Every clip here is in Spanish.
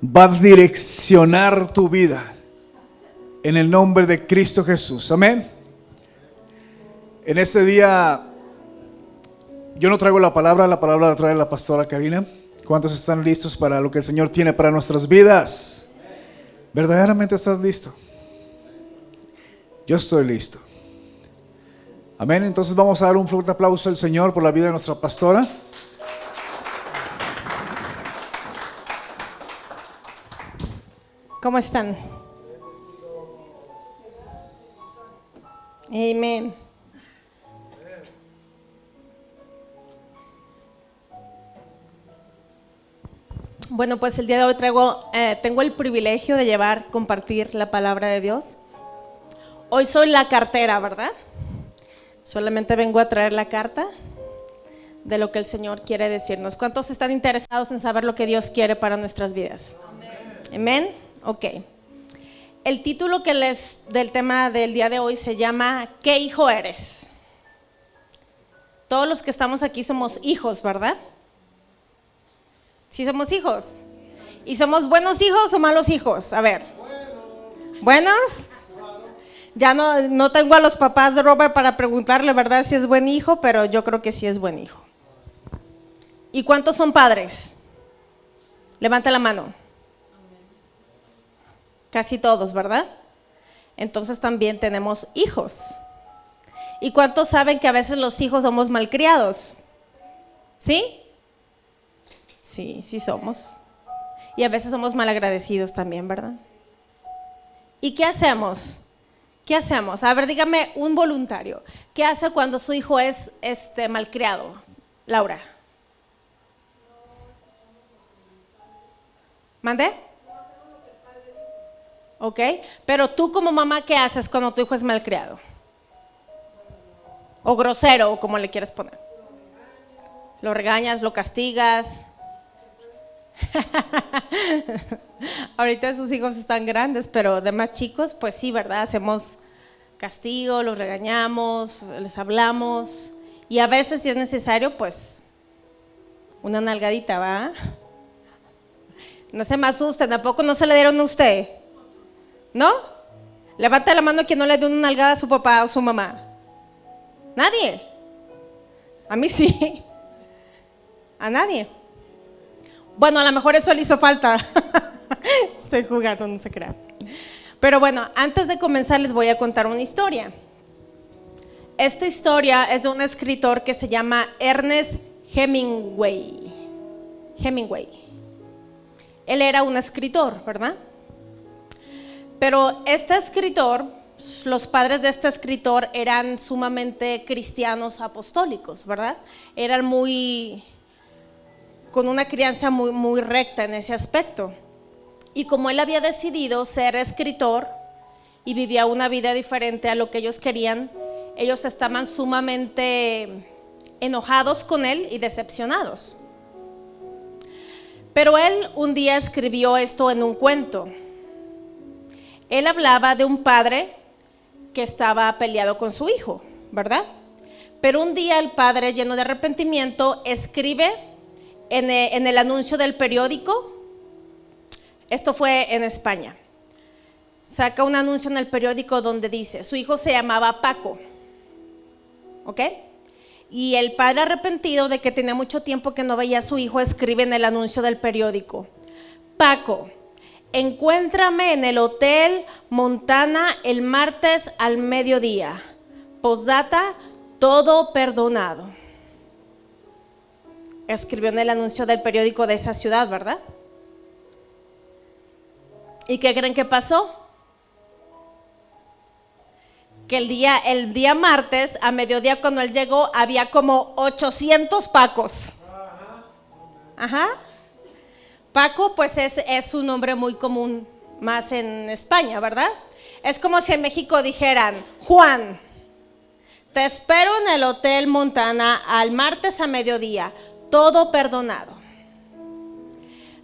va a direccionar tu vida en el nombre de Cristo Jesús. Amén. En este día yo no traigo la palabra la trae la pastora Karina. ¿Cuántos están listos para lo que el Señor tiene para nuestras vidas? ¿Verdaderamente estás listo? Yo estoy listo. Amén. Entonces vamos a dar un fuerte aplauso al Señor por la vida de nuestra pastora. ¿Cómo están? Amén. Bueno, pues el día de hoy tengo el privilegio de compartir la palabra de Dios. Hoy soy la cartera, ¿verdad? Solamente vengo a traer la carta de lo que el Señor quiere decirnos. ¿Cuántos están interesados en saber lo que Dios quiere para nuestras vidas? Amén. Ok. El título del tema del día de hoy se llama ¿Qué hijo eres? Todos los que estamos aquí somos hijos, ¿verdad? ¿Sí somos hijos? ¿Y somos buenos hijos o malos hijos? A ver. ¿Buenos? Ya no tengo a los papás de Robert para preguntarle, ¿verdad? Si es buen hijo, pero yo creo que sí es buen hijo. ¿Y cuántos son padres? Levanta la mano. Casi todos, ¿verdad? Entonces también tenemos hijos. ¿Y cuántos saben que a veces los hijos somos malcriados? ¿Sí? Sí somos. Y a veces somos malagradecidos también, ¿verdad? ¿Y qué hacemos? ¿Qué hacemos? A ver, dígame un voluntario. ¿Qué hace cuando su hijo es malcriado? Laura. ¿Mande? Ok, pero tú como mamá, ¿qué haces cuando tu hijo es malcriado? O grosero, o como le quieres poner. Lo regañas, lo castigas. Ahorita sus hijos están grandes, pero de más chicos, pues sí, ¿verdad? Hacemos castigo, los regañamos, les hablamos. Y a veces, si es necesario, pues una nalgadita, ¿va? No se me asusten, tampoco no se le dieron a usted. ¿No? Levanta la mano quien no le dio una nalgada a su papá o su mamá. ¿Nadie? A mí sí. ¿A nadie? Bueno, a lo mejor eso le hizo falta. Estoy jugando, no se crean. Pero bueno, antes de comenzar les voy a contar una historia. Esta historia es de un escritor que se llama Ernest Hemingway. Él era un escritor, ¿verdad? Pero este escritor, los padres de este escritor eran sumamente cristianos apostólicos, ¿verdad? Eran con una crianza muy recta en ese aspecto. Y como él había decidido ser escritor y vivía una vida diferente a lo que ellos querían, ellos estaban sumamente enojados con él y decepcionados. Pero él un día escribió esto en un cuento. Él hablaba de un padre que estaba peleado con su hijo, ¿verdad? Pero un día el padre, lleno de arrepentimiento, escribe en el anuncio del periódico. Esto fue en España. Saca un anuncio en el periódico donde dice, su hijo se llamaba Paco, ¿ok? Y el padre, arrepentido de que tenía mucho tiempo que no veía a su hijo, escribe en el anuncio del periódico, Paco, encuéntrame en el Hotel Montana el martes al mediodía. Postdata, todo perdonado. Escribió en el anuncio del periódico de esa ciudad, ¿verdad? ¿Y qué creen que pasó? Que el día martes a mediodía, cuando él llegó, había como 800 Pacos. Ajá. Paco, pues es un nombre muy común más en España, ¿verdad? Es como si en México dijeran, Juan, te espero en el Hotel Montana al martes a mediodía, todo perdonado.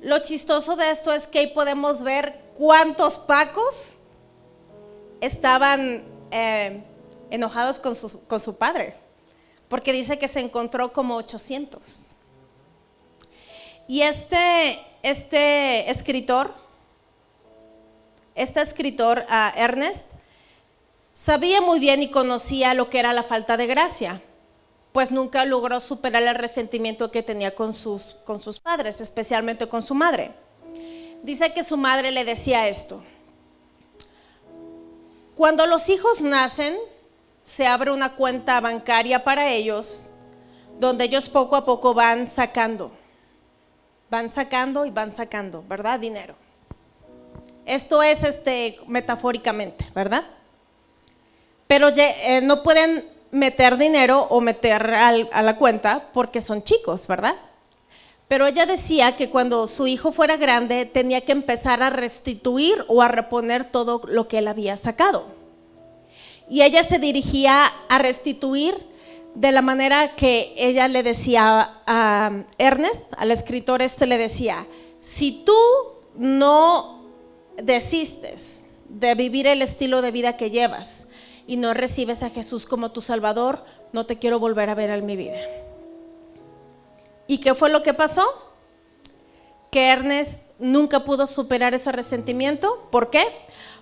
Lo chistoso de esto es que ahí podemos ver cuántos Pacos estaban enojados con su padre, porque dice que se encontró como 800. Y este escritor, Ernest, sabía muy bien y conocía lo que era la falta de gracia, pues nunca logró superar el resentimiento que tenía con sus padres, especialmente con su madre. Dice que su madre le decía esto: cuando los hijos nacen, se abre una cuenta bancaria para ellos, donde ellos poco a poco van sacando, ¿verdad? Dinero. Esto es metafóricamente, ¿verdad? Pero no pueden meter dinero o meter a la cuenta porque son chicos, ¿verdad? Pero ella decía que cuando su hijo fuera grande tenía que empezar a restituir o a reponer todo lo que él había sacado. Y ella se dirigía a restituir de la manera que ella le decía a Ernest, al escritor le decía: si tú no desistes de vivir el estilo de vida que llevas y no recibes a Jesús como tu Salvador, no te quiero volver a ver en mi vida. ¿Y qué fue lo que pasó? Que Ernest nunca pudo superar ese resentimiento. ¿Por qué?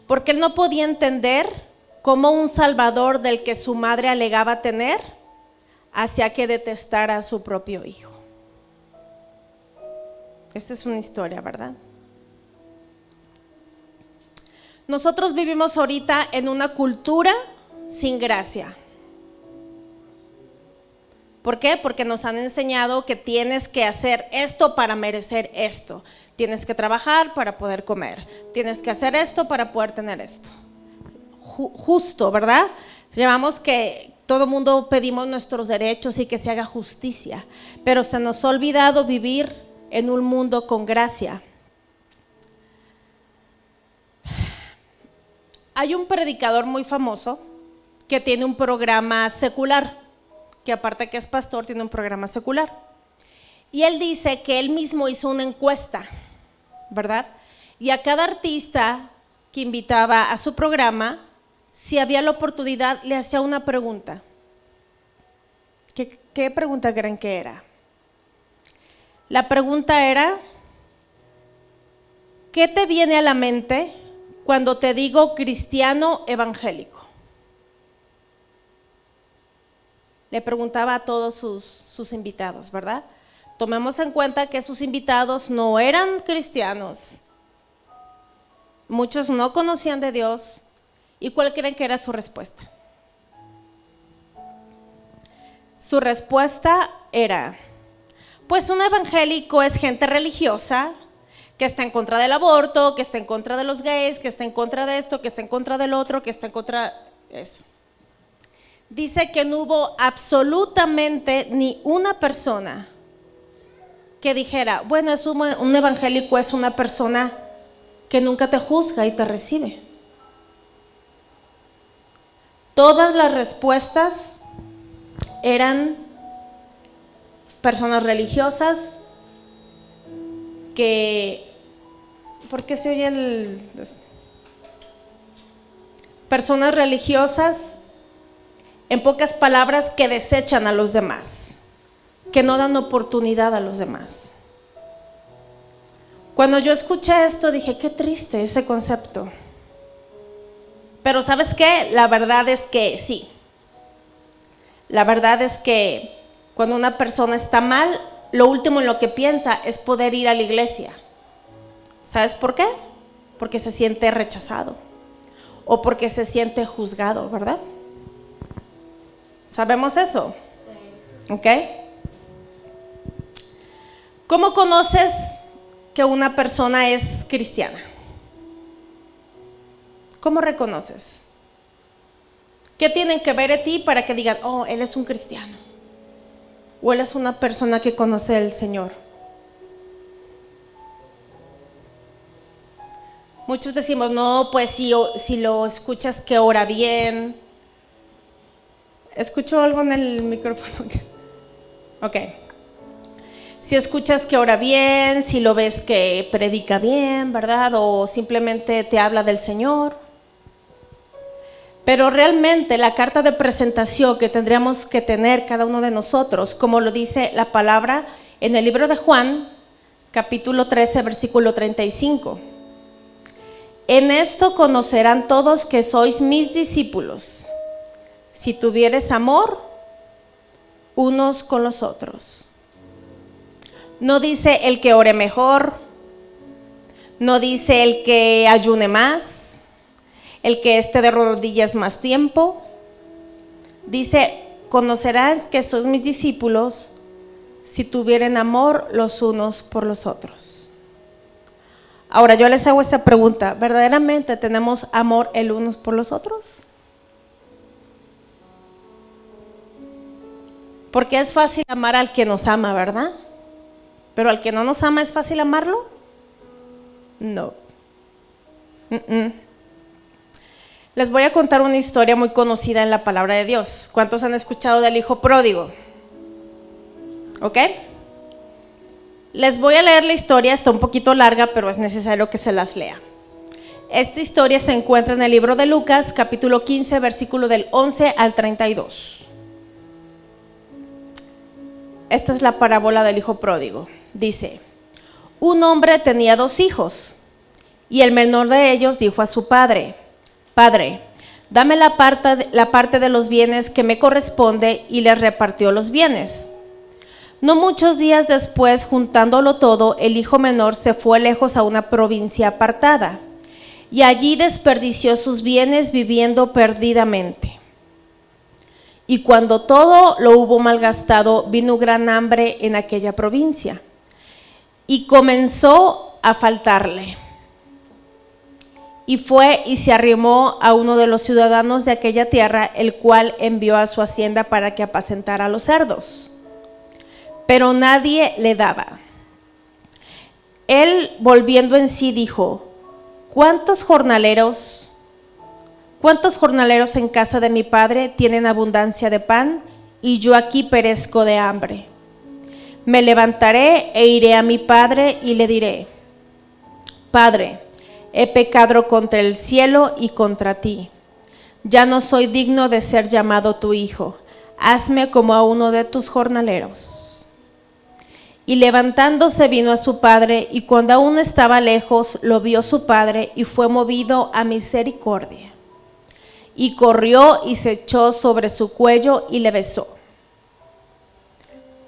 Porque él no podía entender cómo un Salvador del que su madre alegaba tener hacía que detestara a su propio hijo. Esta es una historia, ¿verdad? Nosotros vivimos ahorita en una cultura sin gracia. ¿Por qué? Porque nos han enseñado que tienes que hacer esto para merecer esto. Tienes que trabajar para poder comer. Tienes que hacer esto para poder tener esto. Justo, ¿verdad? Llevamos que todo mundo pedimos nuestros derechos y que se haga justicia, pero se nos ha olvidado vivir en un mundo con gracia. Hay un predicador muy famoso que tiene un programa secular, que aparte que es pastor, tiene un programa secular. Y él dice que él mismo hizo una encuesta, ¿verdad? Y a cada artista que invitaba a su programa, si había la oportunidad, le hacía una pregunta. ¿Qué pregunta creen que era? La pregunta era: ¿qué te viene a la mente cuando te digo cristiano evangélico? Le preguntaba a todos sus invitados, ¿verdad? Tomemos en cuenta que sus invitados no eran cristianos. Muchos no conocían de Dios. ¿Y cuál creen que era su respuesta? Su respuesta era: pues un evangélico es gente religiosa que está en contra del aborto, que está en contra de los gays, que está en contra de esto, que está en contra del otro, que está en contra de eso. Dice que no hubo absolutamente ni una persona que dijera: bueno, un evangélico es una persona que nunca te juzga y te recibe. Todas las respuestas eran personas religiosas ¿por qué se oye personas religiosas, en pocas palabras, que desechan a los demás, que no dan oportunidad a los demás. Cuando yo escuché esto dije: qué triste ese concepto. Pero ¿sabes qué? La verdad es que sí. La verdad es que cuando una persona está mal, lo último en lo que piensa es poder ir a la iglesia. ¿Sabes por qué? Porque se siente rechazado o porque se siente juzgado, ¿verdad? ¿Sabemos eso? ¿Ok? ¿Cómo conoces que una persona es cristiana? ¿Cómo reconoces? ¿Qué tienen que ver en ti para que digan: oh, él es un cristiano? ¿O él es una persona que conoce al Señor? Muchos decimos: no, pues si lo escuchas que ora bien. ¿Escucho algo en el micrófono? Ok. Si escuchas que ora bien, si lo ves que predica bien, ¿verdad? O simplemente te habla del Señor. Pero realmente la carta de presentación que tendríamos que tener cada uno de nosotros, como lo dice la palabra en el libro de Juan, capítulo 13, versículo 35. En esto conocerán todos que sois mis discípulos, si tuvieres amor unos con los otros. No dice el que ore mejor, no dice el que ayune más, el que esté de rodillas más tiempo. Dice, conocerás que sois mis discípulos si tuvieren amor los unos por los otros. Ahora yo les hago esta pregunta, ¿verdaderamente tenemos amor el unos por los otros? Porque es fácil amar al que nos ama, ¿verdad? Pero al que no nos ama, ¿es fácil amarlo? No. Les voy a contar una historia muy conocida en la palabra de Dios. ¿Cuántos han escuchado del hijo pródigo? ¿Ok? Les voy a leer la historia, está un poquito larga, pero es necesario que se las lea. Esta historia se encuentra en el libro de Lucas, capítulo 15, versículo del 11 al 32. Esta es la parábola del hijo pródigo. Dice, un hombre tenía 2 hijos, y el menor de ellos dijo a su padre, Padre, dame la parte de los bienes que me corresponde, y les repartió los bienes. No muchos días después, juntándolo todo, el hijo menor se fue lejos a una provincia apartada, y allí desperdició sus bienes viviendo perdidamente. Y cuando todo lo hubo malgastado, vino gran hambre en aquella provincia, y comenzó a faltarle. Y fue y se arrimó a uno de los ciudadanos de aquella tierra, el cual envió a su hacienda para que apacentara a los cerdos. Pero nadie le daba. Él, volviendo en sí, dijo, ¿Cuántos jornaleros en casa de mi padre tienen abundancia de pan, y yo aquí perezco de hambre? Me levantaré e iré a mi padre y le diré, Padre, he pecado contra el cielo y contra ti. Ya no soy digno de ser llamado tu hijo. Hazme como a uno de tus jornaleros. Y levantándose vino a su padre, y cuando aún estaba lejos, lo vio su padre, y fue movido a misericordia. Y corrió y se echó sobre su cuello y le besó.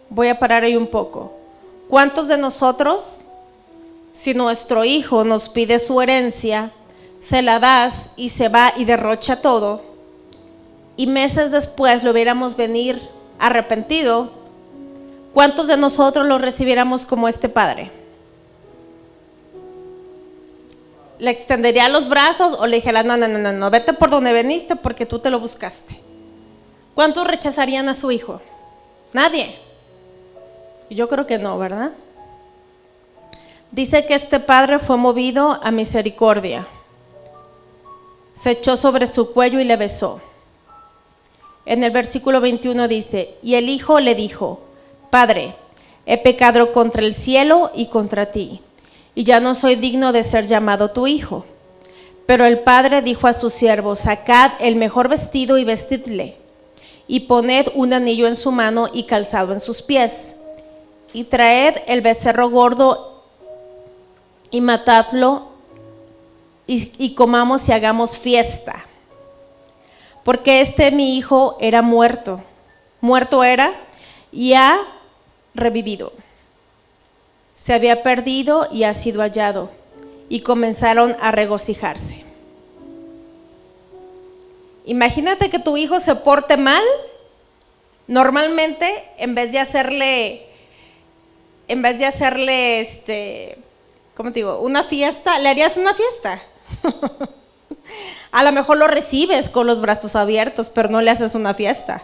Voy a parar ahí un poco. ¿Cuántos de nosotros, si nuestro hijo nos pide su herencia, se la das y se va y derrocha todo, y meses después lo viéramos venir arrepentido? ¿Cuántos de nosotros lo recibiéramos como este padre? ¿Le extendería los brazos o le dijera, no, vete por donde veniste porque tú te lo buscaste? ¿Cuántos rechazarían a su hijo? Nadie. Yo creo que no, ¿verdad? Dice que este padre fue movido a misericordia. Se echó sobre su cuello y le besó. En el versículo 21 dice, y el hijo le dijo, Padre, he pecado contra el cielo y contra ti, y ya no soy digno de ser llamado tu hijo. Pero el padre dijo a sus siervos, sacad el mejor vestido y vestidle, y poned un anillo en su mano y calzado en sus pies, y traed el becerro gordo y matadlo, y comamos y hagamos fiesta. Porque mi hijo era muerto era y ha revivido. Se había perdido y ha sido hallado. Y comenzaron a regocijarse. Imagínate que tu hijo se porte mal. Normalmente, en vez de hacerle ¿cómo te digo? Una fiesta, ¿le harías una fiesta? A lo mejor lo recibes con los brazos abiertos, pero no le haces una fiesta.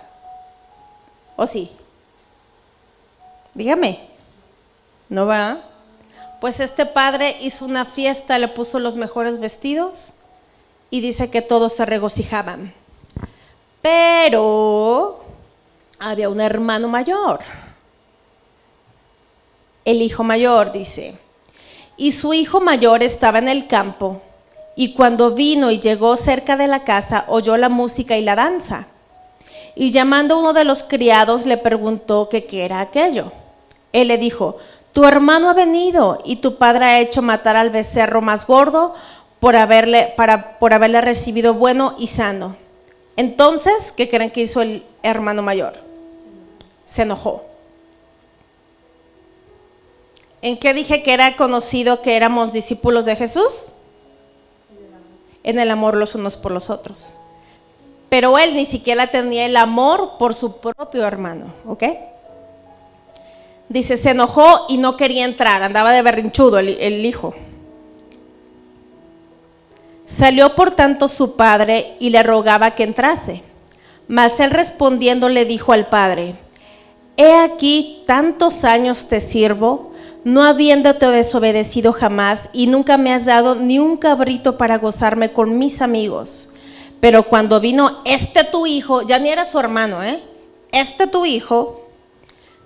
¿O sí? Dígame. ¿No va? Pues este padre hizo una fiesta, le puso los mejores vestidos y dice que todos se regocijaban. Pero había un hermano mayor, el hijo mayor, dice, y su hijo mayor estaba en el campo, y cuando vino y llegó cerca de la casa, oyó la música y la danza, y llamando a uno de los criados le preguntó que qué era aquello. Él le dijo, tu hermano ha venido y tu padre ha hecho matar al becerro más gordo por haberle recibido bueno y sano. Entonces, ¿qué creen que hizo el hermano mayor? Se enojó. ¿En qué dije que era conocido que éramos discípulos de Jesús? En el amor los unos por los otros. Pero él ni siquiera tenía el amor por su propio hermano, ¿ok? Dice, se enojó y no quería entrar, andaba de berrinchudo el hijo. Salió por tanto su padre y le rogaba que entrase. Mas él respondiendo le dijo al padre, he aquí tantos años te sirvo, no habiéndote desobedecido jamás, y nunca me has dado ni un cabrito para gozarme con mis amigos. Pero cuando vino este tu hijo, ya ni era su hermano, este tu hijo,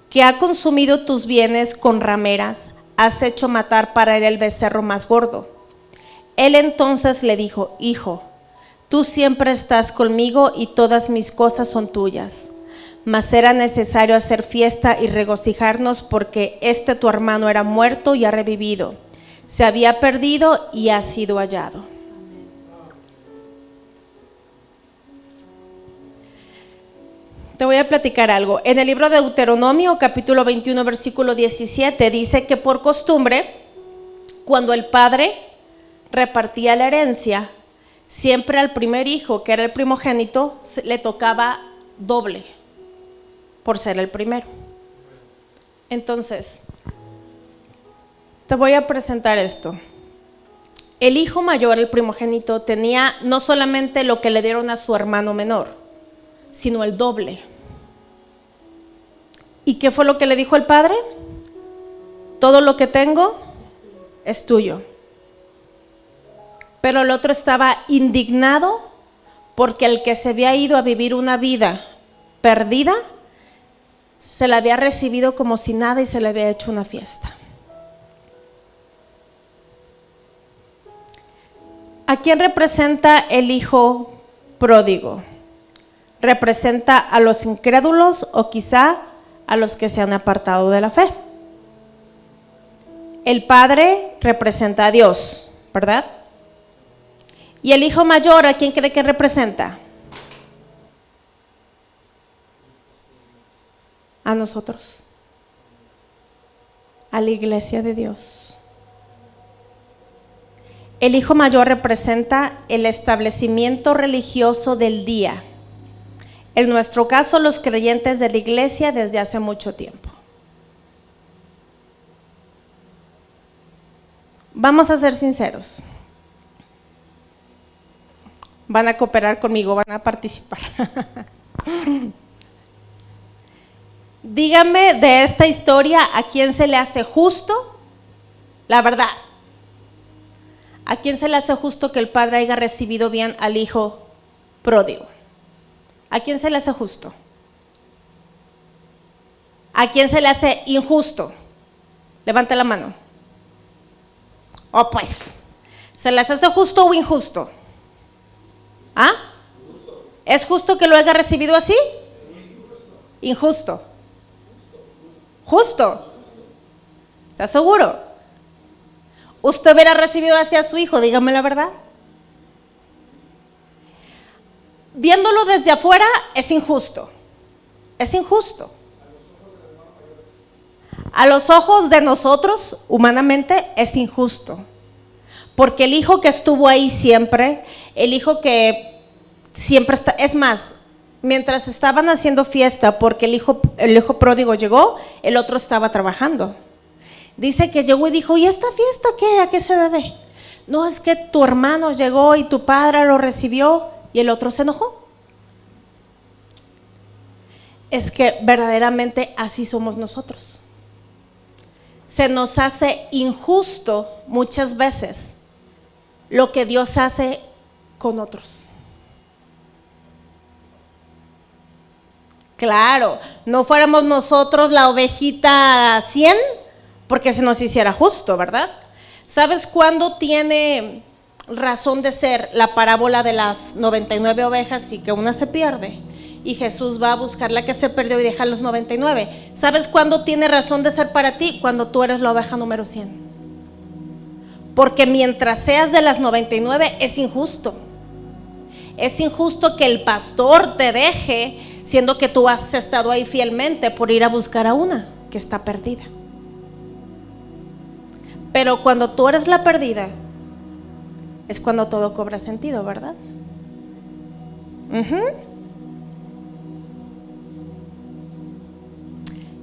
que ha consumido tus bienes con rameras, has hecho matar para él el becerro más gordo. Él entonces le dijo, hijo, tú siempre estás conmigo y todas mis cosas son tuyas. Mas era necesario hacer fiesta y regocijarnos porque este tu hermano era muerto y ha revivido. Se había perdido y ha sido hallado. Te voy a platicar algo. En el libro de Deuteronomio, capítulo 21, versículo 17, dice que por costumbre, cuando el padre repartía la herencia, siempre al primer hijo, que era el primogénito, le tocaba doble, por ser el primero. Entonces, te voy a presentar esto. El hijo mayor, el primogénito, tenía no solamente lo que le dieron a su hermano menor, sino el doble. ¿Y qué fue lo que le dijo el padre? Todo lo que tengo es tuyo. Pero el otro estaba indignado porque el que se había ido a vivir una vida perdida, se la había recibido como si nada y se le había hecho una fiesta. ¿A quién representa el hijo pródigo? ¿Representa a los incrédulos o quizá a los que se han apartado de la fe? El padre representa a Dios, ¿verdad? ¿Y el hijo mayor a quién cree que representa? A nosotros, a la iglesia de Dios. El hijo mayor representa el establecimiento religioso del día. En nuestro caso, los creyentes de la iglesia desde hace mucho tiempo. Vamos a ser sinceros. Van a cooperar conmigo, van a participar. Dígame de esta historia, ¿a quién se le hace justo? La verdad. ¿A quién se le hace justo que el padre haya recibido bien al hijo pródigo? ¿A quién se le hace justo? ¿A quién se le hace injusto? Levante la mano. Oh, pues, ¿se les hace justo o injusto? ¿Ah? ¿Es justo que lo haya recibido así? Injusto. Justo. ¿Estás seguro? ¿Usted hubiera recibido así a su hijo? Dígame la verdad. Viéndolo desde afuera es injusto. Es injusto. A los ojos de nosotros, humanamente, es injusto. Porque el hijo que estuvo ahí siempre, el hijo que siempre está, es más, mientras estaban haciendo fiesta porque el hijo pródigo llegó, el otro estaba trabajando. Dice que llegó y dijo, ¿y esta fiesta qué? ¿A qué se debe? No, es que tu hermano llegó y tu padre lo recibió y el otro se enojó. Es que verdaderamente así somos nosotros. Se nos hace injusto muchas veces lo que Dios hace con otros. Claro, no fuéramos nosotros la ovejita 100 porque se nos hiciera justo, ¿verdad? ¿Sabes cuándo tiene razón de ser la parábola de las 99 ovejas y que una se pierde? y Jesús va a buscar la que se perdió y deja los 99. ¿Sabes cuándo tiene razón de ser para ti? Cuando tú eres la oveja número 100. Porque mientras seas de las 99 es injusto. Es injusto que el pastor te deje, siendo que tú has estado ahí fielmente por ir a buscar a una que está perdida. Pero cuando tú eres la perdida, es cuando todo cobra sentido, ¿verdad?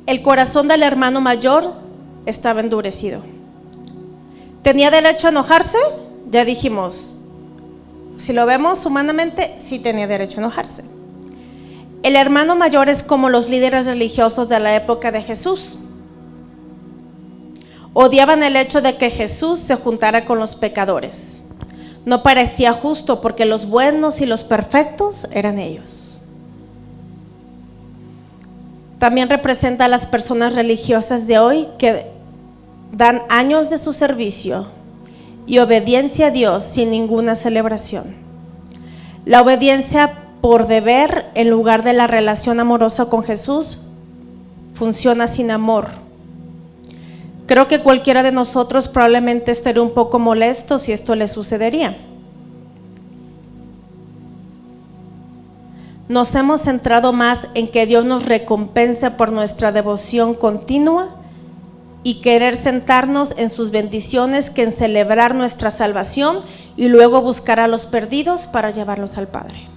El corazón del hermano mayor estaba endurecido. ¿Tenía derecho a enojarse? Ya dijimos, si lo vemos humanamente, sí tenía derecho a enojarse. El hermano mayor es como los líderes religiosos de la época de Jesús. Odiaban el hecho de que Jesús se juntara con los pecadores. No parecía justo porque los buenos y los perfectos eran ellos. También representa a las personas religiosas de hoy que dan años de su servicio y obediencia a Dios sin ninguna celebración. La obediencia por deber en lugar de la relación amorosa con Jesús funciona sin amor. Creo que cualquiera de nosotros probablemente estaría un poco molesto si esto le sucedería. Nos hemos centrado más en que Dios nos recompense por nuestra devoción continua y querer sentarnos en sus bendiciones que en celebrar nuestra salvación y luego buscar a los perdidos para llevarlos al Padre.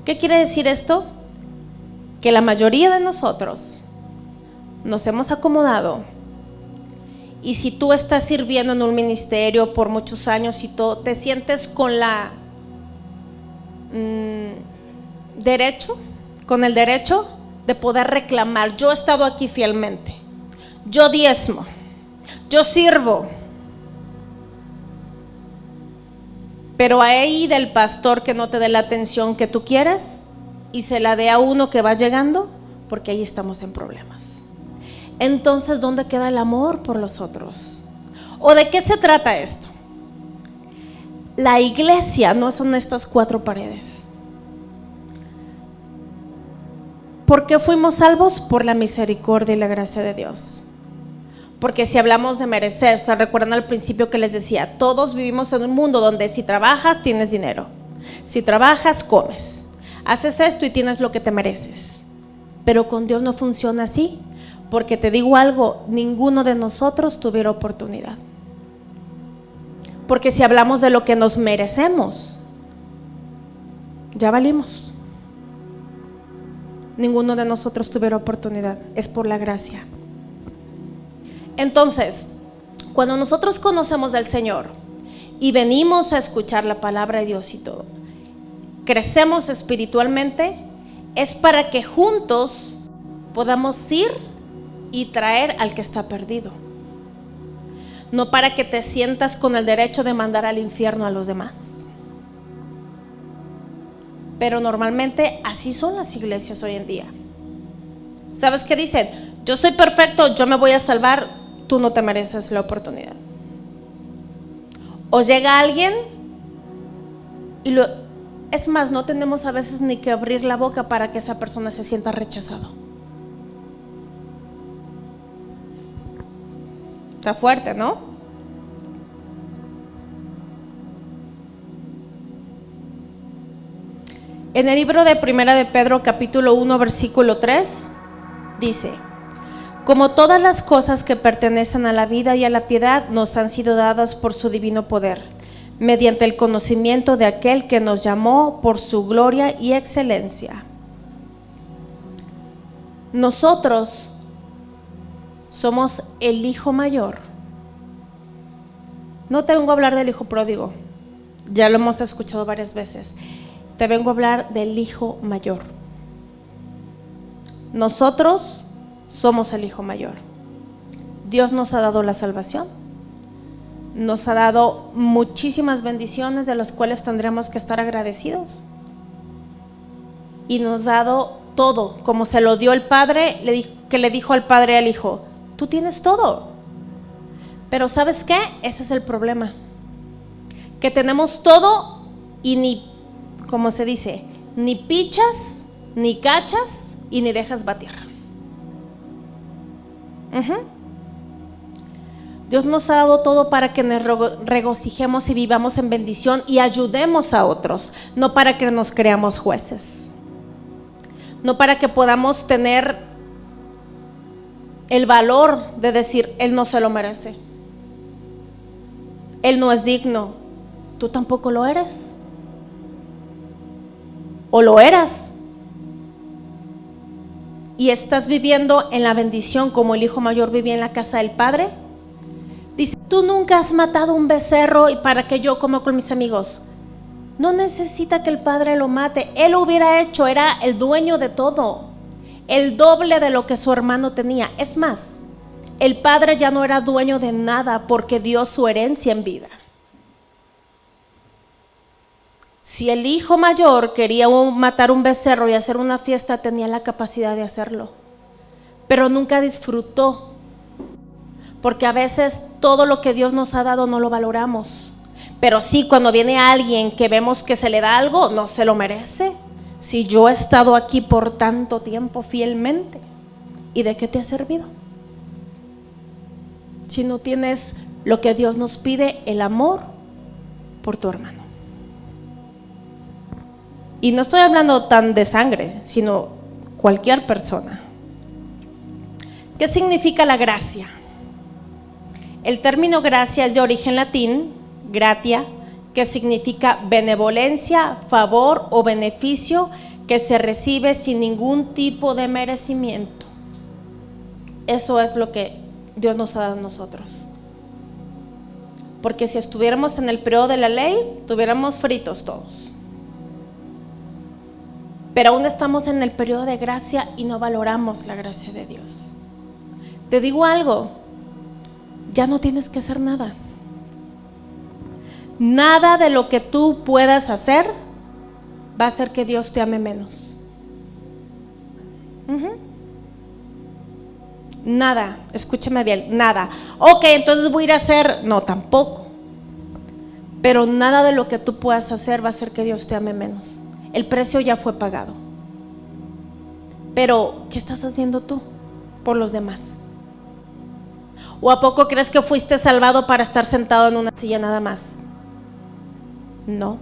¿Qué quiere decir esto? Que la mayoría de nosotros nos hemos acomodado, y si tú estás sirviendo en un ministerio por muchos años y te sientes con la con el derecho de poder reclamar: yo he estado aquí fielmente, yo diezmo, yo sirvo. Pero ahí del pastor que no te dé la atención que tú quieres y se la dé a uno que va llegando, porque ahí estamos en problemas. Entonces, ¿dónde queda el amor por los otros? ¿O de qué se trata esto? La iglesia no son estas 4 paredes. ¿Por qué fuimos salvos? Por la misericordia y la gracia de Dios. Porque si hablamos de merecer, ¿se recuerdan al principio que les decía? Todos vivimos en un mundo donde si trabajas tienes dinero, si trabajas comes, haces esto y tienes lo que te mereces. Pero con Dios no funciona así, porque te digo algo, ninguno de nosotros tuviera oportunidad. Porque si hablamos de lo que nos merecemos, ya valimos. Ninguno de nosotros tuviera oportunidad, es por la gracia. Entonces, cuando nosotros conocemos del Señor y venimos a escuchar la palabra de Dios y todo, crecemos espiritualmente, es para que juntos podamos ir y traer al que está perdido. No para que te sientas con el derecho de mandar al infierno a los demás. Pero normalmente así son las iglesias hoy en día. ¿Sabes qué dicen? Yo soy perfecto, yo me voy a salvar, tú no te mereces la oportunidad. O llega alguien y es más, no tenemos a veces ni que abrir la boca para que esa persona se sienta rechazado. Está fuerte, ¿no? En el libro de Primera de Pedro, capítulo 1, versículo 3, dice: como todas las cosas que pertenecen a la vida y a la piedad nos han sido dadas por su divino poder, mediante el conocimiento de aquel que nos llamó por su gloria y excelencia. Nosotros somos el hijo mayor. No te vengo a hablar del hijo pródigo, ya lo hemos escuchado varias veces. Te vengo a hablar del hijo mayor. Nosotros somos el hijo mayor. Dios nos ha dado la salvación, nos ha dado muchísimas bendiciones de las cuales tendremos que estar agradecidos, y nos ha dado todo, como se lo dio el Padre, que le dijo al Padre al Hijo: tú tienes todo. Pero ¿sabes qué? Ese es el problema, que tenemos todo y ni, como se dice, ni pichas, ni cachas y ni dejas batir. Dios nos ha dado todo para que nos regocijemos y vivamos en bendición y ayudemos a otros, no para que nos creamos jueces, no para que podamos tener el valor de decir, él no se lo merece, él no es digno. Tú tampoco lo eres, o lo eras, y estás viviendo en la bendición como el hijo mayor vivía en la casa del padre. Dice, tú nunca has matado un becerro y para que yo coma con mis amigos. No necesita que el padre lo mate, él lo hubiera hecho, era el dueño de todo, el doble de lo que su hermano tenía. Es más, el padre ya no era dueño de nada porque dio su herencia en vida. Si el hijo mayor quería matar un becerro y hacer una fiesta, tenía la capacidad de hacerlo, pero nunca disfrutó. Porque a veces todo lo que Dios nos ha dado no lo valoramos. Pero sí, cuando viene alguien que vemos que se le da algo, no se lo merece. Si yo he estado aquí por tanto tiempo fielmente, ¿y de qué te ha servido? Si no tienes lo que Dios nos pide, el amor por tu hermano. Y no estoy hablando tan de sangre, sino cualquier persona. ¿Qué significa la gracia? El término gracia es de origen latín, gratia, que significa benevolencia, favor o beneficio que se recibe sin ningún tipo de merecimiento. Eso es lo que Dios nos ha dado a nosotros. Porque si estuviéramos en el periodo de la ley, estuviéramos fritos todos. Pero aún estamos en el periodo de gracia y no valoramos la gracia de Dios. Te digo algo, ya no tienes que hacer nada. Nada de lo que tú puedas hacer va a hacer que Dios te ame menos. Nada, escúchame bien, nada. Ok, entonces voy a ir a hacer, no, tampoco. Pero nada de lo que tú puedas hacer va a hacer que Dios te ame menos. El precio ya fue pagado. Pero, ¿qué estás haciendo tú por los demás? ¿O a poco crees que fuiste salvado para estar sentado en una silla nada más? No.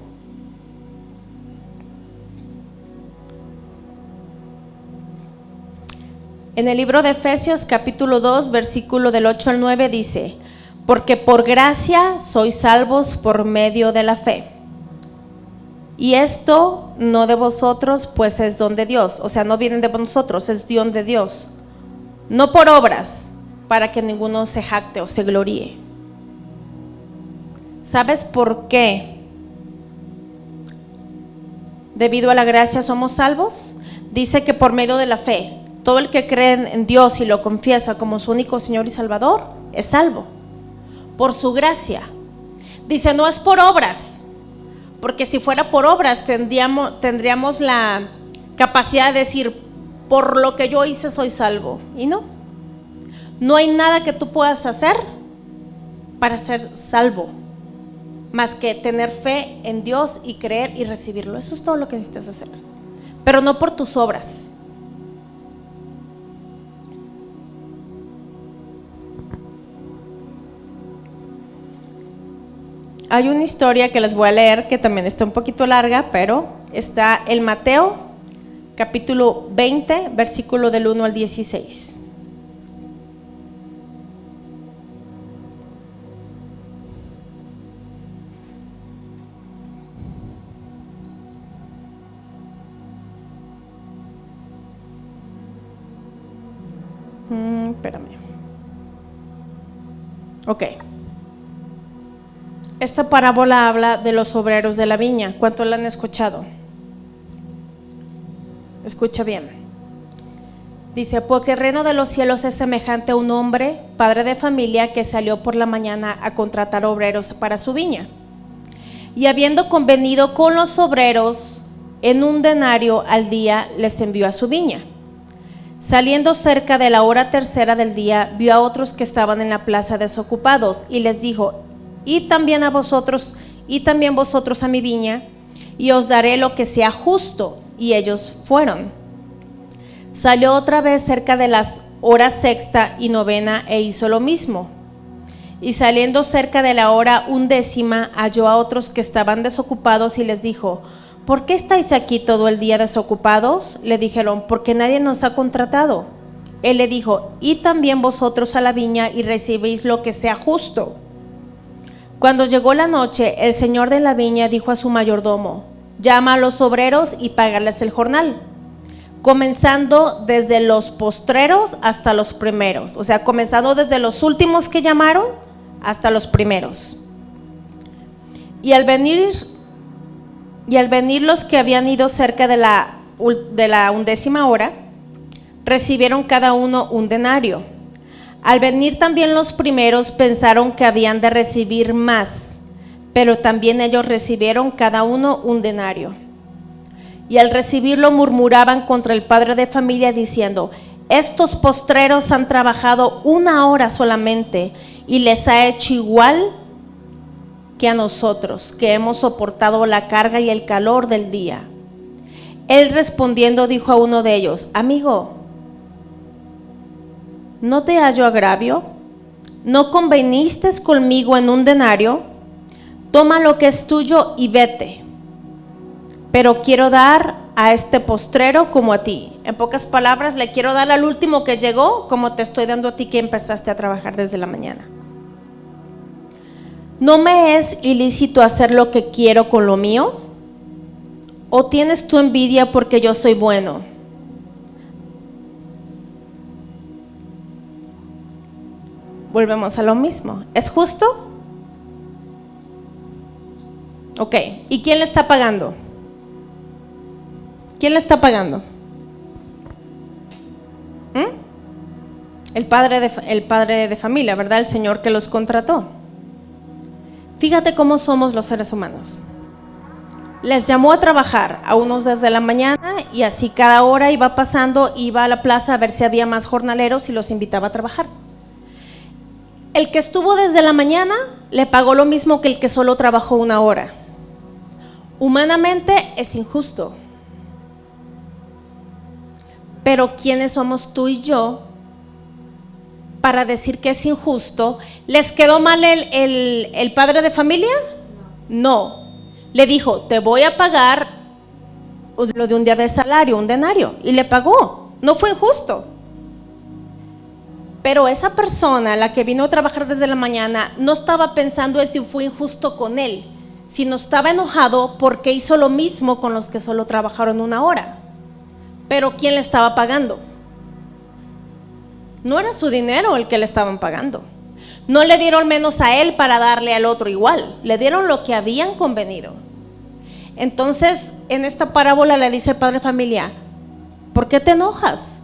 En el libro de Efesios capítulo 2 versículo del 8 al 9 dice: porque por gracia sois salvos por medio de la fe. Y esto no de vosotros, pues es don de Dios. O sea, no viene de vosotros, es don de Dios. No por obras, para que ninguno se jacte o se gloríe. ¿Sabes por qué? Debido a la gracia somos salvos. Dice que por medio de la fe, todo el que cree en Dios y lo confiesa como su único Señor y Salvador, es salvo. Por su gracia. Dice, no es por obras. Porque si fuera por obras tendríamos la capacidad de decir, por lo que yo hice soy salvo. Y no. No hay nada que tú puedas hacer para ser salvo, más que tener fe en Dios y creer y recibirlo. Eso es todo lo que necesitas hacer. Pero no por tus obras. Hay una historia que les voy a leer que también está un poquito larga, pero está en Mateo capítulo 20, versículo del 1 al 16. Espérame. Ok. Esta parábola habla de los obreros de la viña. ¿Cuántos la han escuchado? Escucha bien. Dice, porque el reino de los cielos es semejante a un hombre, padre de familia, que salió por la mañana a contratar obreros para su viña. Y habiendo convenido con los obreros en un denario al día, les envió a su viña. Saliendo cerca de la hora tercera del día, vio a otros que estaban en la plaza desocupados y les dijo, id también vosotros a mi viña, y os daré lo que sea justo. Y ellos fueron. Salió otra vez cerca de las horas sexta y novena e hizo lo mismo. Y saliendo cerca de la hora 11, halló a otros que estaban desocupados y les dijo: ¿por qué estáis aquí todo el día desocupados? Le dijeron: porque nadie nos ha contratado. Él le dijo: id también vosotros a la viña y recibéis lo que sea justo. Cuando llegó la noche, el señor de la viña dijo a su mayordomo: llama a los obreros y págales el jornal, comenzando desde los postreros hasta los primeros. O sea, comenzando desde los últimos que llamaron hasta los primeros. Y al venir los que habían ido cerca de la 11 recibieron cada uno un denario. Al venir también los primeros, pensaron que habían de recibir más, pero también ellos recibieron cada uno un denario. Y al recibirlo murmuraban contra el padre de familia diciendo: estos postreros han trabajado 1 hora solamente y les ha hecho igual que a nosotros, que hemos soportado la carga y el calor del día. Él respondiendo dijo a uno de ellos: amigo, ¿no te hallo agravio? ¿No conveniste conmigo en un denario? Toma lo que es tuyo y vete. Pero quiero dar a este postrero como a ti. En pocas palabras, le quiero dar al último que llegó como te estoy dando a ti que empezaste a trabajar desde la mañana. ¿No me es ilícito hacer lo que quiero con lo mío? ¿O tienes tu envidia porque yo soy bueno? Volvemos a lo mismo. ¿Es justo? Ok. ¿Y quién le está pagando? ¿Quién le está pagando? El padre de familia, ¿verdad? El Señor que los contrató. Fíjate cómo somos los seres humanos. Les llamó a trabajar a unos desde la mañana y así cada hora iba pasando, iba a la plaza a ver si había más jornaleros y los invitaba a trabajar. El que estuvo desde la mañana le pagó lo mismo que el que solo trabajó 1 hora. Humanamente es injusto. Pero ¿quiénes somos tú y yo para decir que es injusto? ¿Les quedó mal el padre de familia? No. Le dijo: te voy a pagar lo de un día de salario, un denario. Y le pagó. No fue injusto. Pero esa persona, la que vino a trabajar desde la mañana, no estaba pensando en si fue injusto con él, sino estaba enojado porque hizo lo mismo con los que solo trabajaron 1 hora. Pero ¿quién le estaba pagando? No era su dinero el que le estaban pagando. No le dieron menos a él para darle al otro igual. Le dieron lo que habían convenido. Entonces, en esta parábola le dice el padre de familia: ¿por qué te enojas?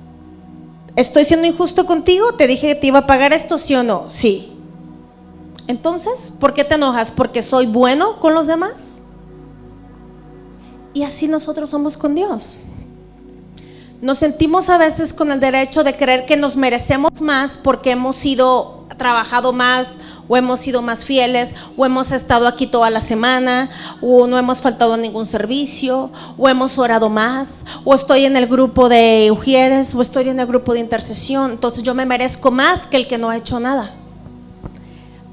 ¿Estoy siendo injusto contigo? ¿Te dije que te iba a pagar esto, sí o no? Sí. Entonces, ¿por qué te enojas? ¿Porque soy bueno con los demás? Y así nosotros somos con Dios. Nos sentimos a veces con el derecho de creer que nos merecemos más porque hemos trabajado más, o hemos sido más fieles, o hemos estado aquí toda la semana, o no hemos faltado a ningún servicio, o hemos orado más, o estoy en el grupo de ujieres, o estoy en el grupo de intercesión. Entonces yo me merezco más que el que no ha hecho nada.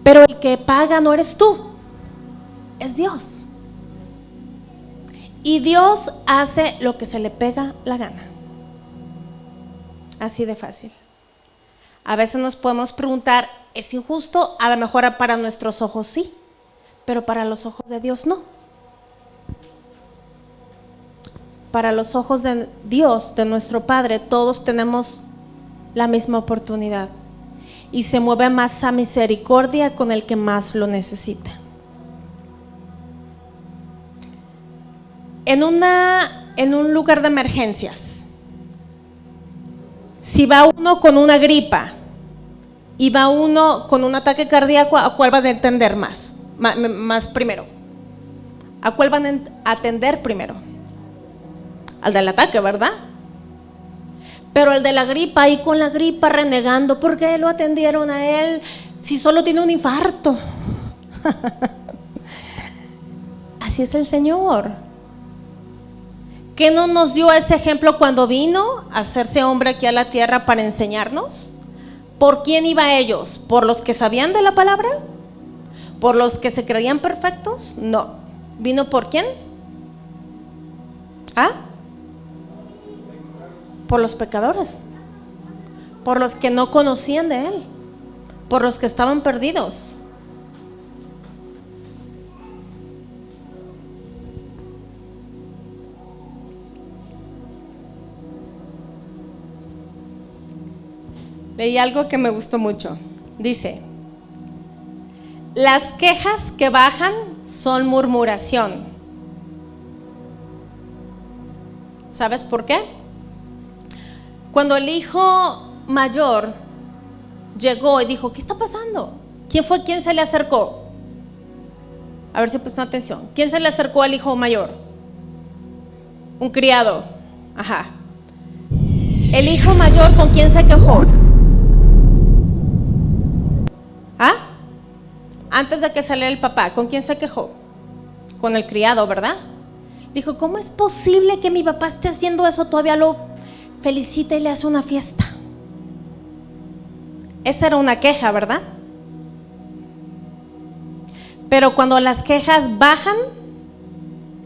Pero el que paga no eres tú, es Dios. Y Dios hace lo que se le pega la gana. Así de fácil. A veces nos podemos preguntar: ¿es injusto? A lo mejor para nuestros ojos sí, pero para los ojos de Dios no. Para los ojos de Dios, de nuestro Padre, todos tenemos la misma oportunidad. Y se mueve más a misericordia con el que más lo necesita. En un lugar de emergencias, si va uno con una gripa y va uno con un ataque cardíaco, ¿a cuál van a atender más primero? ¿A cuál van a atender primero? Al del ataque, ¿verdad? Pero el de la gripa, ahí con la gripa renegando: ¿por qué lo atendieron a él si solo tiene un infarto? Así es el Señor. ¿qué no nos dio ese ejemplo cuando vino a hacerse hombre aquí a la tierra para enseñarnos? ¿Por quién iba ellos? ¿Por los que sabían de la palabra? ¿Por los que se creían perfectos? No. ¿Vino por quién? ¿Ah? Por los pecadores, por los que no conocían de Él, por los que estaban perdidos. Leí algo que me gustó mucho. Dice: las quejas que bajan son murmuración. ¿Sabes por qué? Cuando el hijo mayor llegó y dijo: ¿qué está pasando? ¿Quién fue quien se le acercó? A ver si pusieron atención. ¿Quién se le acercó al hijo mayor? Un criado. Ajá. El hijo mayor, ¿con quién se quejó? ¿Ah? Antes de que saliera el papá, ¿con quién se quejó? Con el criado, ¿verdad? Dijo: ¿cómo es posible que mi papá esté haciendo eso? Todavía lo felicita y le hace una fiesta. Esa era una queja, ¿verdad? Pero cuando las quejas bajan,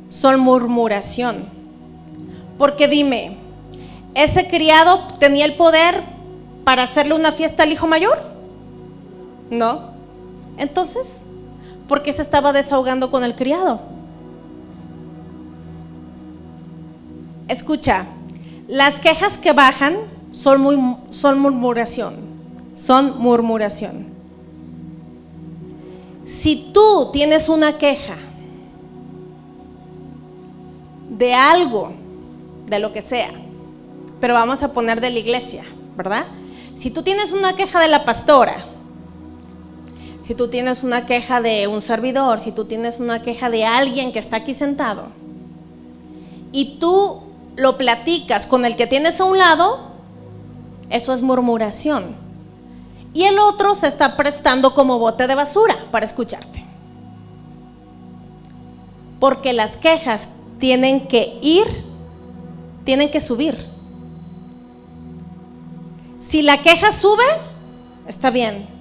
son murmuración. Porque dime, ¿ese criado tenía el poder para hacerle una fiesta al hijo mayor? No. Entonces, ¿por qué se estaba desahogando con el criado? Escucha, las quejas que bajan son murmuración. Son murmuración. Si tú tienes una queja de algo, de lo que sea, pero vamos a poner de la iglesia, ¿verdad? Si tú tienes una queja de la pastora, si tú tienes una queja de un servidor, si tú tienes una queja de alguien que está aquí sentado, y tú lo platicas con el que tienes a un lado, eso es murmuración. Y el otro se está prestando como bote de basura para escucharte. Porque las quejas tienen que ir, tienen que subir. Si la queja sube, está bien.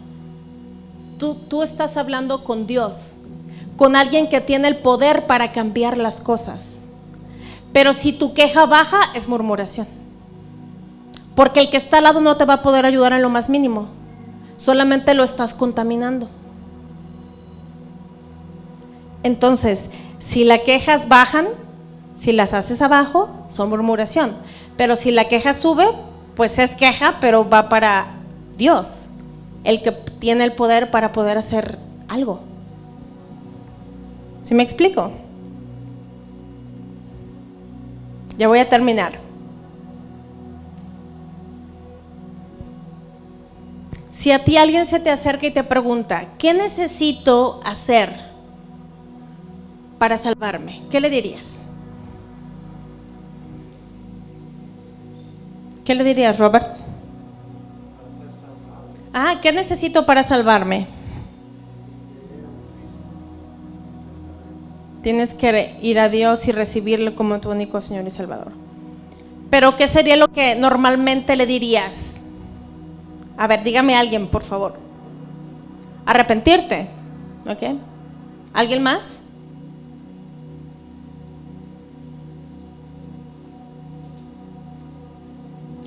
Tú estás hablando con Dios, con alguien que tiene el poder para cambiar las cosas. Pero si tu queja baja, es murmuración. Porque el que está al lado no te va a poder ayudar en lo más mínimo. Solamente lo estás contaminando. Entonces, si las quejas bajan, si las haces abajo, son murmuración. Pero si la queja sube, pues es queja, pero va para Dios, el que tiene el poder para poder hacer algo. ¿Sí me explico? Ya voy a terminar. Si a ti alguien se te acerca y te pregunta: ¿qué necesito hacer para salvarme? ¿Qué le dirías? ¿Qué le dirías, Robert? ¿Qué necesito para salvarme? Tienes que ir a Dios y recibirlo como tu único Señor y Salvador. Pero ¿qué sería lo que normalmente le dirías? A ver, dígame alguien, por favor. Arrepentirte. ¿Ok? ¿Alguien más?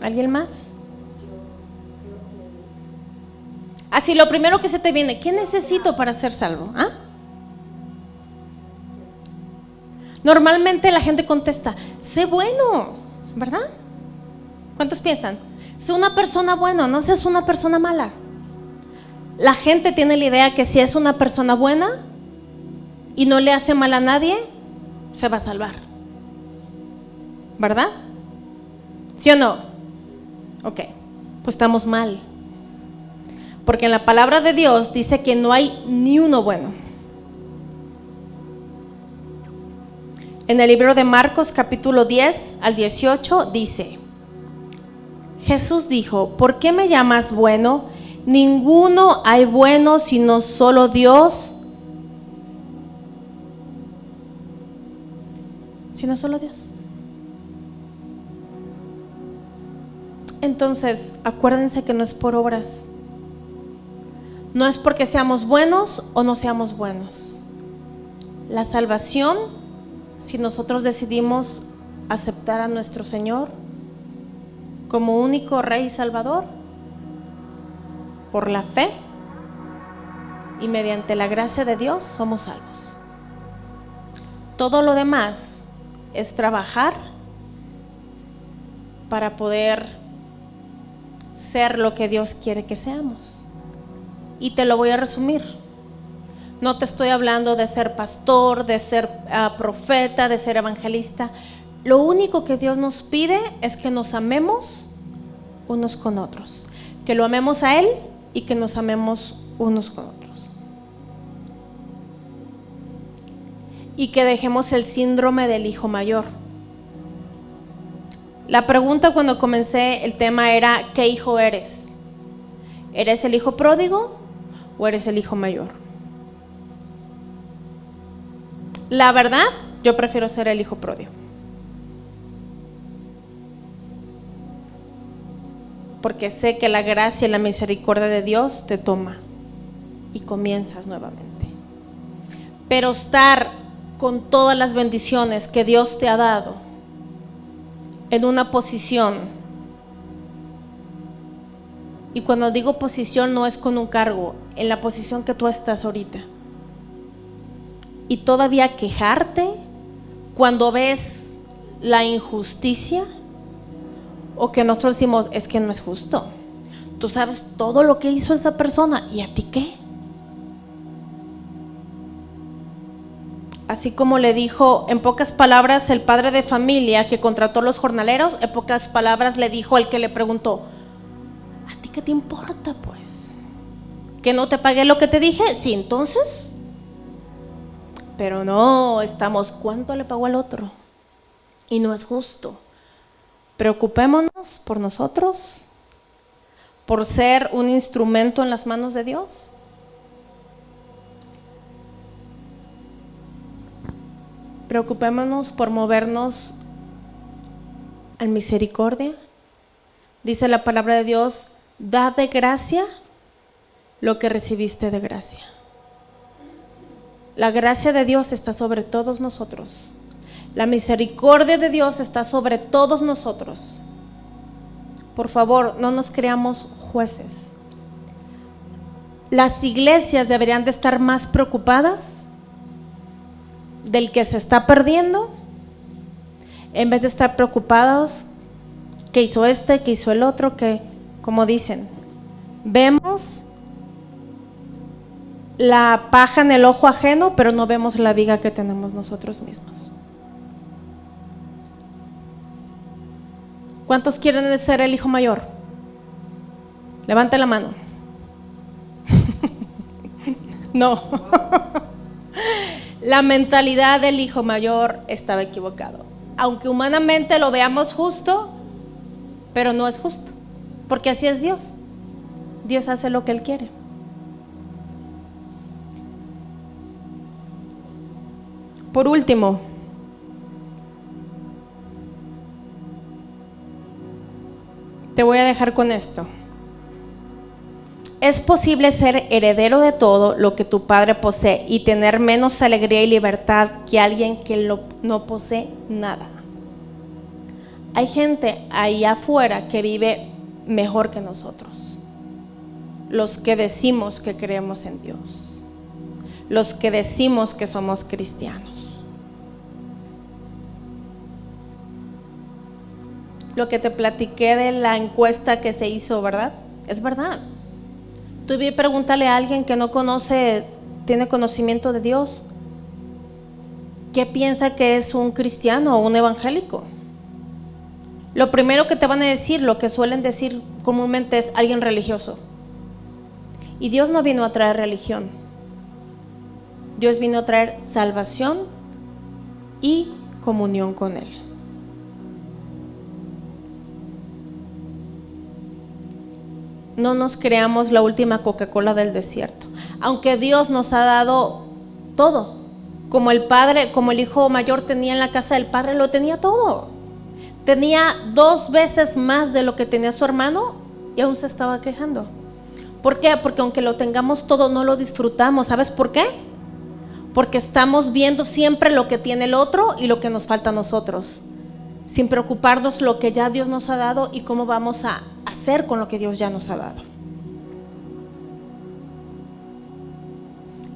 ¿Alguien más? Así, lo primero que se te viene: ¿qué necesito para ser salvo? Normalmente la gente contesta: sé bueno, ¿verdad? ¿Cuántos piensan? Sé una persona buena, no seas una persona mala. La gente tiene la idea que si es una persona buena y no le hace mal a nadie, se va a salvar, ¿verdad? ¿Sí o no? Ok, pues estamos mal. Porque en la palabra de Dios dice que no hay ni uno bueno. En el libro de Marcos capítulo 10 al 18 dice: Jesús dijo: ¿por qué me llamas bueno? Ninguno hay bueno sino solo Dios. Sino solo Dios. Entonces, acuérdense que no es por obras. No es porque seamos buenos o no seamos buenos. La salvación, si nosotros decidimos aceptar a nuestro Señor como único Rey y Salvador, por la fe y mediante la gracia de Dios somos salvos. Todo lo demás es trabajar para poder ser lo que Dios quiere que seamos. Y te lo voy a resumir. No te estoy hablando de ser pastor, de ser profeta, de ser evangelista. Lo único que Dios nos pide es que nos amemos unos con otros, que lo amemos a Él y que nos amemos unos con otros, y que dejemos el síndrome del hijo mayor. La pregunta cuando comencé el tema era: ¿qué hijo eres? ¿Eres el hijo pródigo o eres el hijo mayor? La verdad, yo prefiero ser el hijo pródigo, porque sé que la gracia y la misericordia de Dios te toma y comienzas nuevamente. Pero estar con todas las bendiciones que Dios te ha dado en una posición, y cuando digo posición no es con un cargo, en la posición que tú estás ahorita, y todavía quejarte cuando ves la injusticia, o que nosotros decimos: es que no es justo, tú sabes todo lo que hizo esa persona, ¿y a ti qué? Así como le dijo en pocas palabras el padre de familia que contrató a los jornaleros, en pocas palabras le dijo al que le preguntó: ¿a ti qué te importa pues? ¿Que no te pagué lo que te dije? Sí, entonces. Pero no, estamos, ¿cuánto le pagó al otro? Y no es justo. Preocupémonos por nosotros, por ser un instrumento en las manos de Dios. Preocupémonos por movernos en misericordia. Dice la palabra de Dios: da de gracia lo que recibiste de gracia. La gracia de Dios está sobre todos nosotros. La misericordia de Dios está sobre todos nosotros. Por favor, no nos creamos jueces. Las iglesias deberían de estar más preocupadas del que se está perdiendo, en vez de estar preocupados que hizo este, que hizo el otro, que, como dicen, vemos la paja en el ojo ajeno, pero no vemos la viga que tenemos nosotros mismos. ¿Cuántos quieren ser el hijo mayor? Levanta la mano. No. La mentalidad del hijo mayor estaba equivocado. Aunque humanamente lo veamos justo, pero no es justo, porque así es Dios. Dios hace lo que Él quiere. Por último, te voy a dejar con esto. Es posible ser heredero de todo lo que tu padre posee y tener menos alegría y libertad que alguien que no posee nada. Hay gente ahí afuera que vive mejor que nosotros. Los que decimos que creemos en Dios. Los que decimos que somos cristianos. Lo que te platiqué de la encuesta que se hizo, ¿verdad? Es verdad. Tú pregúntale a alguien que no conoce, tiene conocimiento de Dios, ¿qué piensa que es un cristiano o un evangélico? Lo primero que te van a decir, lo que suelen decir comúnmente, es alguien religioso. Y Dios no vino a traer religión. Dios vino a traer salvación y comunión con Él. No nos creamos la última Coca-Cola del desierto. Aunque Dios nos ha dado todo, como el padre, como el hijo mayor tenía en la casa del padre, lo tenía todo. tenía 2 veces más de lo que tenía su hermano y aún se estaba quejando. ¿Por qué? Porque aunque lo tengamos todo, no lo disfrutamos. ¿Sabes por qué? Porque estamos viendo siempre lo que tiene el otro y lo que nos falta a nosotros, sin preocuparnos lo que ya Dios nos ha dado y cómo vamos a hacer con lo que Dios ya nos ha dado.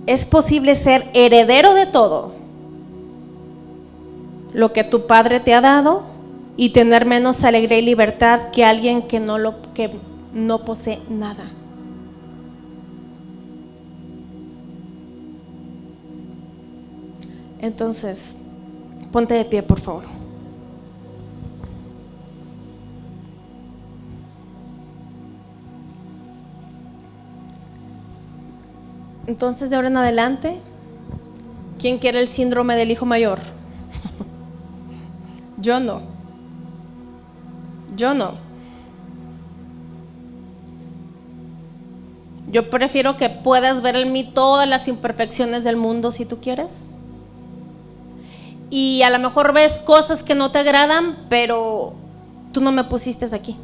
Es posible ser heredero de todo lo que tu padre te ha dado y tener menos alegría y libertad que alguien que no posee nada. Entonces, ponte de pie, por favor. Entonces, de ahora en adelante, ¿quién quiere el síndrome del hijo mayor? Yo no. Yo prefiero que puedas ver en mí todas las imperfecciones del mundo si tú quieres. Y a lo mejor ves cosas que no te agradan, pero tú no me pusiste aquí.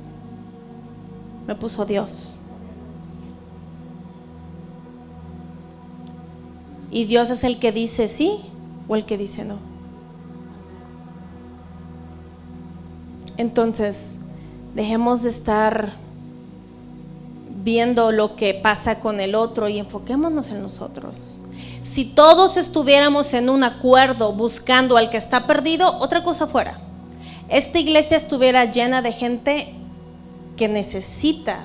Me puso Dios. Y Dios es el que dice sí o el que dice no. Entonces, dejemos de estar viendo lo que pasa con el otro y enfoquémonos en nosotros. Si todos estuviéramos en un acuerdo buscando al que está perdido, otra cosa fuera. Esta iglesia estuviera llena de gente que necesita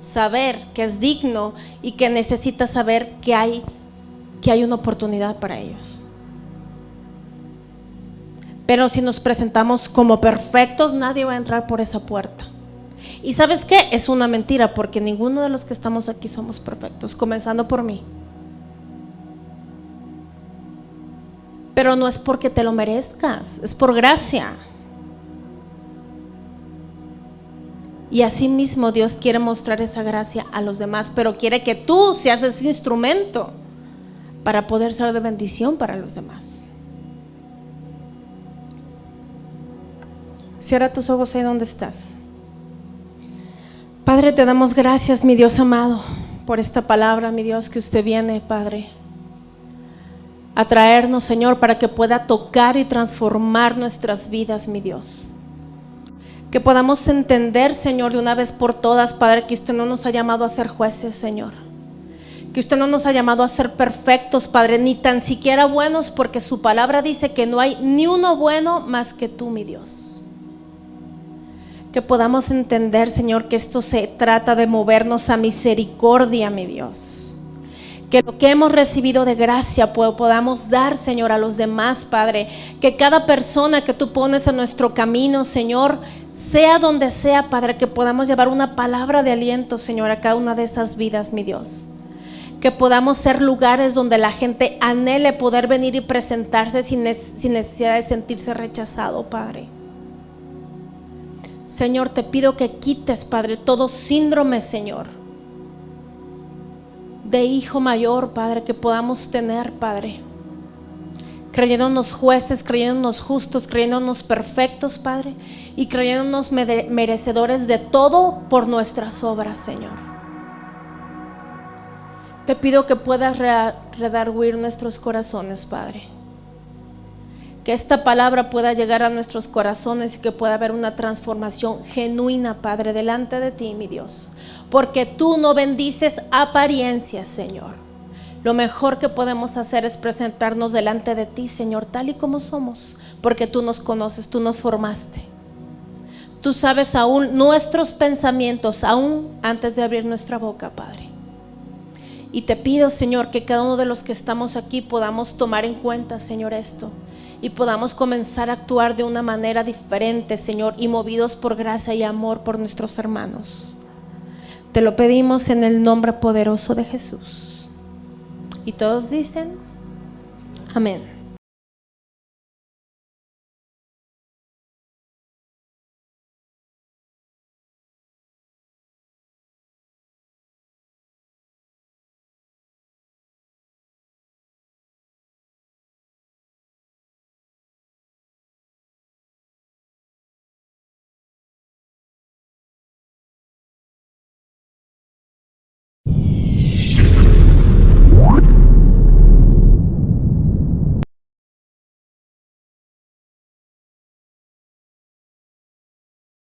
saber que es digno y que necesita saber que hay una oportunidad para ellos. Pero si nos presentamos como perfectos, nadie va a entrar por esa puerta. ¿Y sabes qué? Es una mentira, porque ninguno de los que estamos aquí somos perfectos, comenzando por mí. Pero no es porque te lo merezcas, es por gracia. Y así mismo Dios quiere mostrar esa gracia a los demás, pero quiere que tú seas ese instrumento para poder ser de bendición para los demás. Cierra tus ojos ahí donde estás. Padre, te damos gracias, mi Dios amado, por esta palabra, mi Dios, que usted viene, Padre, a traernos, Señor, para que pueda tocar y transformar nuestras vidas, mi Dios. Que podamos entender, Señor, de una vez por todas, Padre, que usted no nos ha llamado a ser jueces, Señor. Que usted no nos ha llamado a ser perfectos, Padre, ni tan siquiera buenos, porque su palabra dice que no hay ni uno bueno más que tú, mi Dios. Que podamos entender, Señor, que esto se trata de movernos a misericordia, mi Dios. Que lo que hemos recibido de gracia podamos dar, Señor, a los demás, Padre. Que cada persona que tú pones en nuestro camino, Señor, sea donde sea, Padre, que podamos llevar una palabra de aliento, Señor, a cada una de estas vidas, mi Dios. Que podamos ser lugares donde la gente anhele poder venir y presentarse sin necesidad de sentirse rechazado, Padre. Señor, te pido que quites, Padre, todo síndrome, Señor, de hijo mayor, Padre, que podamos tener, Padre, creyéndonos jueces, creyéndonos justos, creyéndonos perfectos, Padre, y creyéndonos merecedores de todo por nuestras obras, Señor. Te pido que puedas redarguir nuestros corazones, Padre. Que esta palabra pueda llegar a nuestros corazones y que pueda haber una transformación genuina, Padre, delante de ti, mi Dios. Porque tú no bendices apariencias, Señor. Lo mejor que podemos hacer es presentarnos delante de ti, Señor, tal y como somos. Porque tú nos conoces, tú nos formaste. Tú sabes aún nuestros pensamientos, aún antes de abrir nuestra boca, Padre. Y te pido, Señor, que cada uno de los que estamos aquí podamos tomar en cuenta, Señor, esto. Y podamos comenzar a actuar de una manera diferente, Señor, y movidos por gracia y amor por nuestros hermanos. Te lo pedimos en el nombre poderoso de Jesús. Y todos dicen, amén.